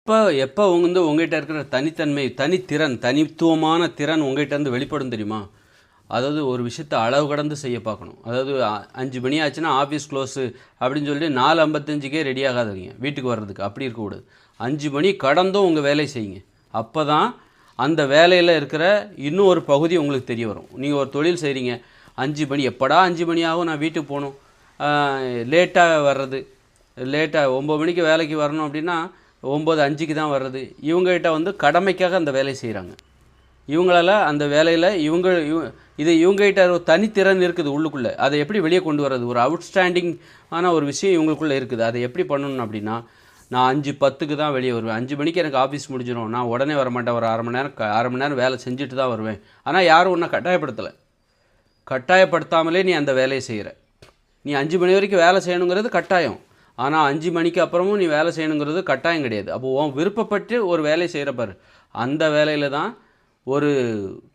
எப்போ உங்ககிட்ட இருக்கிற தனித்தன்மை, தனித்திறன், தனித்துவமான திறன் உங்ககிட்டேருந்து வெளிப்படும் தெரியுமா? அதாவது ஒரு விஷயத்த அளவு கடந்து செய்ய பார்க்கணும். அதாவது 5 மணி ஆச்சுன்னா ஆஃபீஸ் க்ளோஸு அப்படின்னு சொல்லிட்டு 4:55க்கே ரெடி ஆகாதீங்க வீட்டுக்கு வர்றதுக்கு. அப்படி இருக்கக்கூடாது. 5 மணி கடந்தும் உங்கள் வேலையை செய்யுங்க. அப்போ தான் அந்த வேலையில் இருக்கிற இன்னும் ஒரு பகுதி உங்களுக்கு தெரிய வரும். நீங்கள் ஒரு தொழில் செய்கிறீங்க, 5 மணி எப்படா 5 மணி ஆகும் நான் வீட்டுக்கு போகணும், லேட்டாக வர்றது, லேட்டாக 9 மணிக்கு வேலைக்கு வரணும் அப்படின்னா 9:05க்கு தான் வர்றது. இவங்ககிட்ட கடமைக்காக அந்த வேலையை செய்கிறாங்க. இவங்களால் அந்த வேலையில் இவங்ககிட்ட ஒரு தனித்திறன் இருக்குது உள்ளுக்குள்ளே. அதை எப்படி வெளியே கொண்டு வர்றது? ஒரு அவுட்ஸ்டாண்டிங் ஆன ஒரு விஷயம் இவங்களுக்குள்ளே இருக்குது. அதை எப்படி பண்ணணும் அப்படின்னா, நான் 5:10க்கு தான் வெளியே வருவேன், 5 மணிக்கு எனக்கு ஆஃபீஸ் முடிஞ்சிடும், நான் உடனே வரமாட்டேன், ஒரு அரை மணி நேரம் வேலை செஞ்சுட்டு தான் வருவேன். ஆனால் யாரும் ஒன்றை கட்டாயப்படுத்தாமலே நீ அந்த வேலையை செய்கிற. நீ 5 மணி வரைக்கும் வேலை செய்யணுங்கிறது கட்டாயம். ஆனால் 5 மணிக்கு அப்புறமும் நீ வேலை செய்யணுங்கிறது கட்டாயம் கிடையாது. அப்போது உன் விருப்பப்பட்டு ஒரு வேலையை செய்கிறப்பார், அந்த வேலையில் தான் ஒரு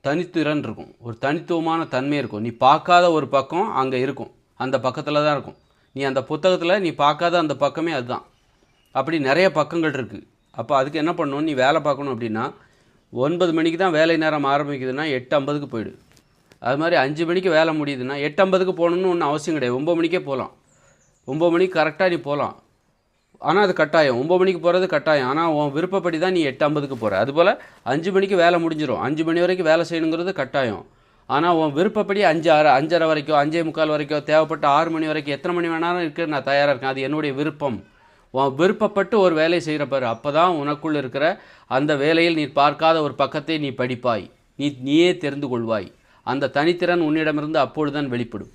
தனித்திறன் இருக்கும், ஒரு தனித்துவமான தன்மை இருக்கும். நீ பார்க்காத ஒரு பக்கம் அங்கே இருக்கும், அந்த பக்கத்தில் தான் இருக்கும். நீ அந்த புத்தகத்தில் நீ பார்க்காத அந்த பக்கமே அதுதான். அப்படி நிறைய பக்கங்கள் இருக்குது. அப்போ அதுக்கு என்ன பண்ணணும், நீ வேலை பார்க்கணும் அப்படின்னா 9 மணிக்கு தான் வேலை நேரம் ஆரம்பிக்குதுன்னா 8:50க்கு போயிடு. அது மாதிரி 5 மணிக்கு வேலை முடியுதுன்னா 8:50க்கு போகணுன்னு ஒன்றும் அவசியம் கிடையாது. 9 மணிக்கே போகலாம். 9 மணிக்கு கரெக்டாக நீ போகலாம். ஆனால் அது கட்டாயம். 9 மணிக்கு போகிறது கட்டாயம். ஆனால் உன் விருப்பப்படி தான் நீ 8:50க்கு போகிற. அதுபோல் 5 மணிக்கு வேலை முடிஞ்சிடும், 5 மணி வரைக்கும் வேலை செய்யணுங்கிறது கட்டாயம். ஆனால் உன் விருப்பப்படி 5:30 வரைக்கும், 5:45 வரைக்கும், தேவைப்பட்ட 6 மணி வரைக்கும், எத்தனை மணி வேணாலும் இருக்க நான் தயாராக இருக்கேன். அது என்னுடைய விருப்பம். உன் விருப்பப்பட்டு ஒரு வேலையை செய்கிறப்பாரு, அப்போ தான் உனக்குள் இருக்கிற அந்த வேலையில் நீ பார்க்காத ஒரு பக்கத்தை நீ படிப்பாய், நீயே தெரிந்து கொள்வாய். அந்த தனித்திறன் உன்னிடமிருந்து அப்பொழுதுதான் வெளிப்படும்.